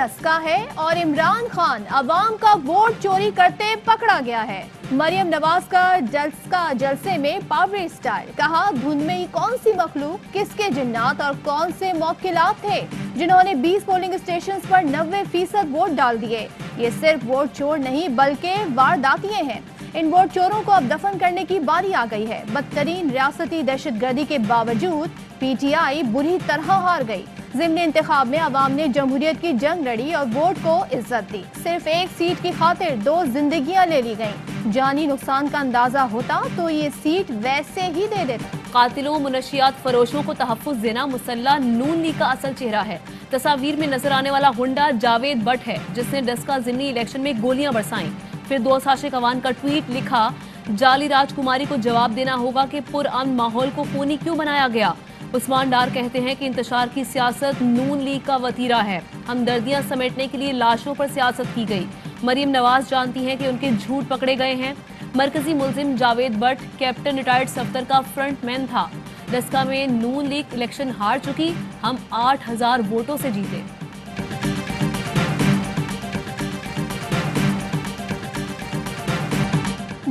डस्का है और इमरान खान अवाम का वोट चोरी करते पकड़ा गया है। मरियम नवाज का डस्का जलसे में पावरी स्टाइल, कहा धुन में ही कौन सी मखलूक, किसके जिन्नात और कौन से मौकिलात थे जिन्होंने 20 पोलिंग स्टेशन पर 90% वोट डाल दिए। ये सिर्फ वोट चोर नहीं बल्कि वारदातिये हैं। इन वोट चोरों को अब दफन करने की बारी आ गई है। बदतरीन रियासती दहशतगर्दी के बावजूद PTI बुरी तरह हार गई। ज़िमनी इंतखाब में अवाम ने जमहूरियत की जंग लड़ी और वोट को इज्जत दी। सिर्फ एक सीट की खातिर 2 जिंदगियां ले ली गईं। जानी नुकसान का अंदाजा होता तो ये सीट वैसे ही दे देता। कातिलों मुनशियात फरोशों को तहफ्फुज़ देना मुसल्ला नून लीग का असल चेहरा है। तस्वीर में नजर आने वाला हुंडा जावेद भट्ट है, जिसने डस्का ज़िमनी इलेक्शन में गोलियां बरसाईं। फिर 2 आशिक अवान का ट्वीट लिखा, जाली राजकुमारी को जवाब देना होगा कि पुरअमन माहौल को खूनी क्यों बनाया गया। उस्मान डार कहते हैं कि इंतशार की सियासत नून लीग का वतीरा है। हमदर्दियां समेटने के लिए लाशों पर सियासत की गई। मरियम नवाज जानती हैं कि उनके झूठ पकड़े गए हैं। मरकजी मुल्जिम जावेद भट्ट कैप्टन रिटायर्ड सफ्तर का फ्रंटमैन था। डस्का में नून लीग इलेक्शन हार चुकी, हम 8000 वोटों से जीते।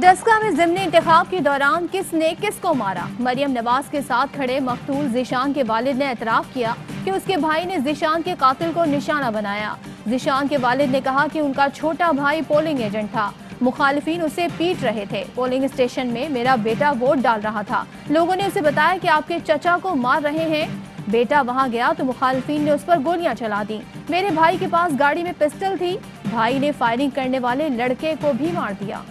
डस्का में ज़िमनी इंतखाब के दौरान किसने किसको मारा। मरियम नवाज के साथ खड़े मकतूल ज़ीशान के वालिद ने एतराफ़ किया कि उसके भाई ने ज़ीशान के कातिल को निशाना बनाया। ज़ीशान के वालिद ने कहा कि उनका छोटा भाई पोलिंग एजेंट था। मुखालिफिन उसे पीट रहे थे। पोलिंग स्टेशन में मेरा बेटा वोट डाल रहा था। लोगों ने उसे बताया कि आपके चचा को मार रहे हैं। बेटा वहां गया तो मुखालिफिन ने उस पर गोलियां चला दी। मेरे भाई के पास गाड़ी में पिस्टल थी। भाई ने फायरिंग करने वाले लड़के को भी मार दिया।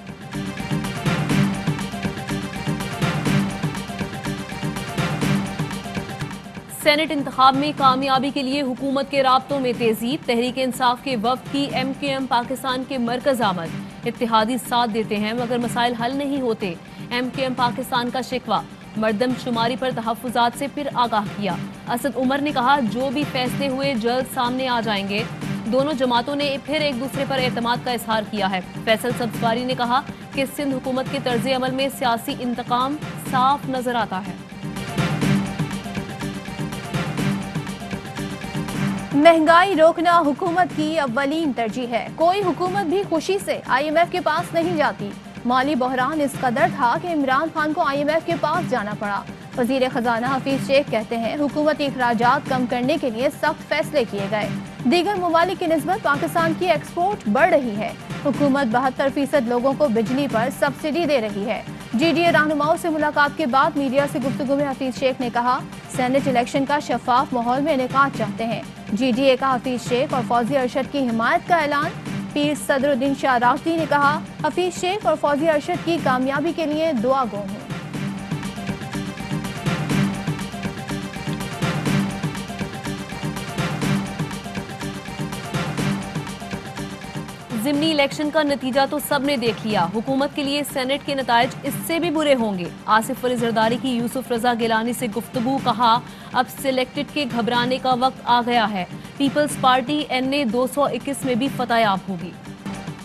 सेनेट इंतखाब में कामयाबी के लिए हुकूमत के राब्तों में तेजी। तहरीक इंसाफ के वफ्द की MKM पाकिस्तान के मरकज आमद। इत्तेहादी साथ देते हैं मगर मसाइल हल नहीं होते। MKM पाकिस्तान का शिकवा। मर्दम शुमारी पर तहफ्फुजात से फिर आगाह किया। असद उमर ने कहा जो भी फैसले हुए जल्द सामने आ जाएंगे। दोनों जमातों ने फिर एक दूसरे पर एतमाद का इजहार किया है। फैसल सब्जवारी ने कहा कि सिंध हुकूमत के तर्ज अमल में सियासी इंतकाम साफ नजर आता है। महंगाई रोकना हुकूमत की अव्वलीन तरजीह है। कोई हुकूमत भी खुशी से IMF के पास नहीं जाती। माली बहरान इस कदर था कि इमरान खान को IMF के पास जाना पड़ा। वजीर खजाना हफीज शेख कहते हैं हुकूमती अखराजात कम करने के लिए सख्त फैसले किए गए। दीगर ममालिक की निस्बत पाकिस्तान की एक्सपोर्ट बढ़ रही है। हुकूमत 72% लोगों को बिजली पर सब्सिडी दे रही है। GDA रहनुमाओं से मुलाकात के बाद मीडिया से गुफ्तगू में हफीज शेख ने कहा सेनेट इलेक्शन का शफाफ माहौल में इनेकाद चाहते हैं। GDA का हफीज शेख और फौजी अरशद की हिमायत का ऐलान। पीर सदरुद्दीन शाह राशदी ने कहा हफीज शेख और फौजी अरशद की कामयाबी के लिए दुआ गो हूँ। ज़िमनी इलेक्शन का नतीजा तो सबने देख लिया। हुकूमत के लिए सेनेट के नताइज इससे भी बुरे होंगे। आसिफ अली जरदारी की यूसुफ रजा गिलानी से गुफ्तगू, कहा अब सिलेक्टेड के घबराने का वक्त आ गया है। पीपल्स पार्टी NA 221 में भी फतहयाब होगी।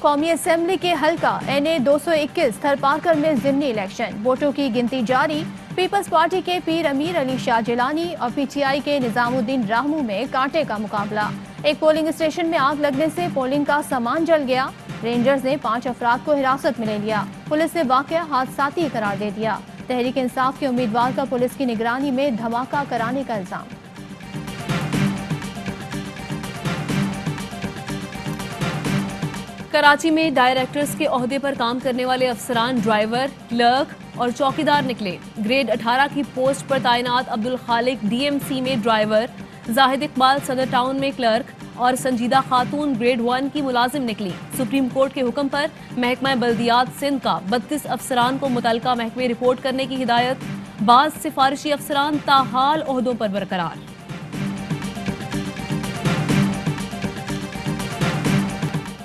कौमी असेंबली के हल्का NA 221 थरपारकर में ज़िमनी इलेक्शन, वोटों की गिनती जारी। पीपल्स पार्टी के पीर अमीर अली शाह जिलानी और PTI के निजामुद्दीन राहमू में कांटे का मुकाबला। एक पोलिंग स्टेशन में आग लगने से पोलिंग का सामान जल गया। रेंजर्स ने 5 अफराद को हिरासत में ले लिया। पुलिस ने वाकया हादसाती करार दे दिया। तहरीक इंसाफ के उम्मीदवार का पुलिस की निगरानी में धमाका कराने का इल्जाम। कराची में डायरेक्टर्स के ओहदे पर काम करने वाले अफसरान ड्राइवर, क्लर्क और चौकीदार निकले। ग्रेड 18 की पोस्ट पर तैनात अब्दुल खालिक DMC में ड्राइवर, जाहिद इकबाल सदर टाउन में क्लर्क और संजीदा खातून ग्रेड 1 की मुलाजिम निकली। सुप्रीम कोर्ट के हुक्म पर महकमा बल्दियात सिंध का 32 अफसरान को मुतलका महकमे रिपोर्ट करने की हिदायत। बाज सिफारिशी अफसरान ताहाल ओहदों पर बरकरार।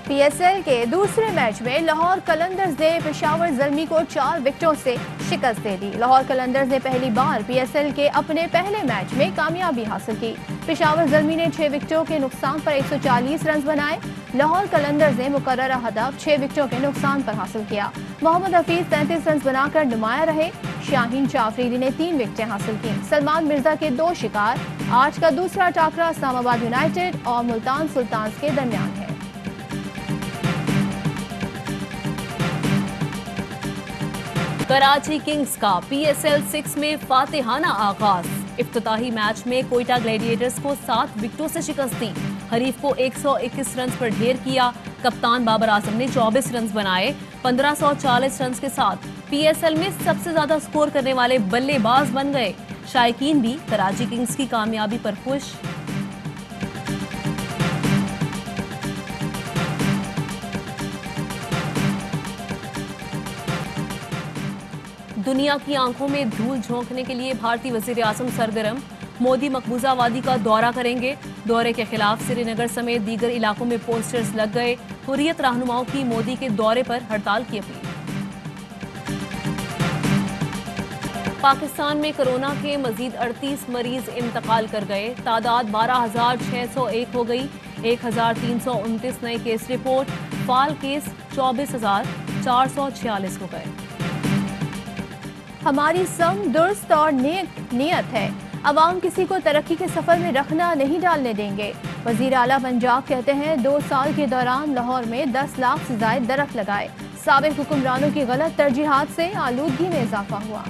PSL के दूसरे मैच में लाहौर कलंदर्स ने पेशावर ज़ल्मी को 4 विकेटों से शिकस्त दे दी। लाहौर कलंदर्स ने पहली बार PSL के अपने पहले मैच में कामयाबी हासिल की। पेशावर ज़ल्मी ने 6 विकेटों के नुकसान पर 140 रन बनाए। लाहौर कलंदर्स ने मुकर्ररा हदफ 6 विकेटों के नुकसान पर हासिल किया। मोहम्मद हफीज 33 रन बनाकर नुमाया रहे। शाहीन शाह अफरीदी ने 3 विकेटें हासिल की। सलमान मिर्जा के 2 शिकार। आज का दूसरा टाकरा इस्लामाबाद यूनाइटेड और मुल्तान सुल्तान्स के दरमियान है। कराची किंग्स का PSL 6 में फातिहाना आगाज। इफ्तिताही मैच में कोयटा ग्लैडिएटर्स को 7 विकेटों से शिकस्त दी। हरीफ को 121 रन पर ढेर किया। कप्तान बाबर आजम ने 24 रन बनाए। 1540 रन के साथ PSL में सबसे ज्यादा स्कोर करने वाले बल्लेबाज बन गए। शायकीन भी कराची किंग्स की कामयाबी पर खुश। दुनिया की आंखों में धूल झोंकने के लिए भारतीय वजीर आजम सरगर्म। मोदी मकबूजा वादी का दौरा करेंगे। दौरे के खिलाफ श्रीनगर समेत दीगर इलाकों में पोस्टर्स लग गए। हुर्रियत रहनुमाओं की मोदी के दौरे पर हड़ताल की अपील। पाकिस्तान में कोरोना के मजीद 38 मरीज इंतकाल कर गए। तादाद 12,601 हो गई। 1,329 नए केस रिपोर्ट। फाल केस 24,446 हो गए। हमारी सम दुरुस्त और नेक नियत है। अवाम किसी को तरक्की के सफर में रखना नहीं डालने देंगे। वजीर आला पंजाब कहते हैं 2 साल के दौरान लाहौर में 10 लाख से ज्यादा दरख्त लगाए। साबिक हुक्मरानों की गलत तरजीहात से आलूदगी में इजाफा हुआ।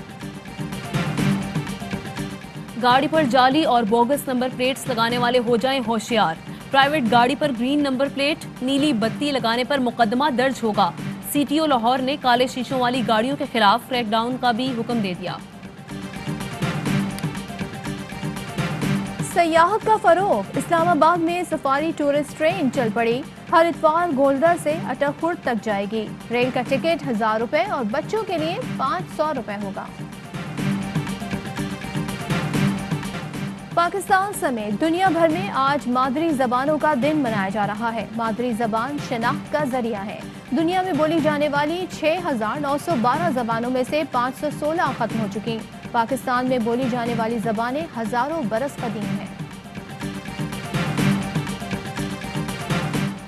गाड़ी पर जाली और बोगस नंबर प्लेट्स लगाने वाले हो जाएं होशियार। प्राइवेट गाड़ी पर ग्रीन नंबर प्लेट, नीली बत्ती लगाने पर मुकदमा दर्ज होगा। CTO लाहौर ने काले शीशों वाली गाड़ियों के खिलाफ क्रैकडाउन का भी हुक्म दे दिया। सयाहत का फरोग। इस्लामाबाद में सफारी टूरिस्ट ट्रेन चल पड़ी। हर इतवार गोलदर से अटकपुर तक जाएगी। रेल का टिकट 1000 रुपए और बच्चों के लिए 500 रुपए होगा। पाकिस्तान समेत दुनिया भर में आज मादरी जबानों का दिन मनाया जा रहा है। मादरी जबान शनाख्त का जरिया है। दुनिया में बोली जाने वाली 6,912 जबानों में से 516 खत्म हो चुकी। पाकिस्तान में बोली जाने वाली जबानें हजारों बरस कदीम हैं।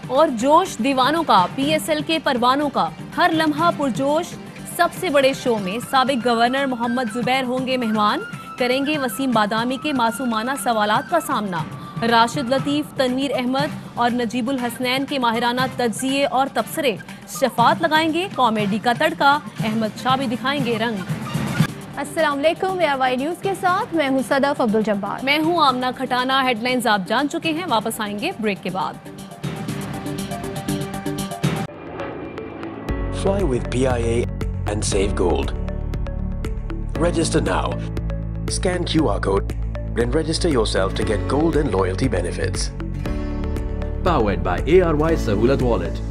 और जोश दीवानों का, PSL के परवानों का। हर लम्हा पुरजोश। सबसे बड़े शो में साबिक गवर्नर मोहम्मद जुबैर होंगे मेहमान। करेंगे वसीम बादामी के मासूमाना सवालात का सामना। राशिद लतीफ, तनवीर अहमद और नजीबुल हसनैन के माहिराना तज्जिए और तबसरे। शफात लगाएंगे कॉमेडी का तड़का। अहमद शाह भी दिखाएंगे रंग। अस्सलाम वालेकुम, ARY न्यूज़ के साथ मैं हूं सदफ अब्दुल जब्बार। मैं हूं आमना खटाना। हेडलाइंस आप जान चुके हैं। वापस आएंगे ब्रेक के बाद। Fly with PIA and save gold. Register now. Scan QR code and register yourself to get gold and loyalty benefits. Powered by ARY Sahulat Wallet.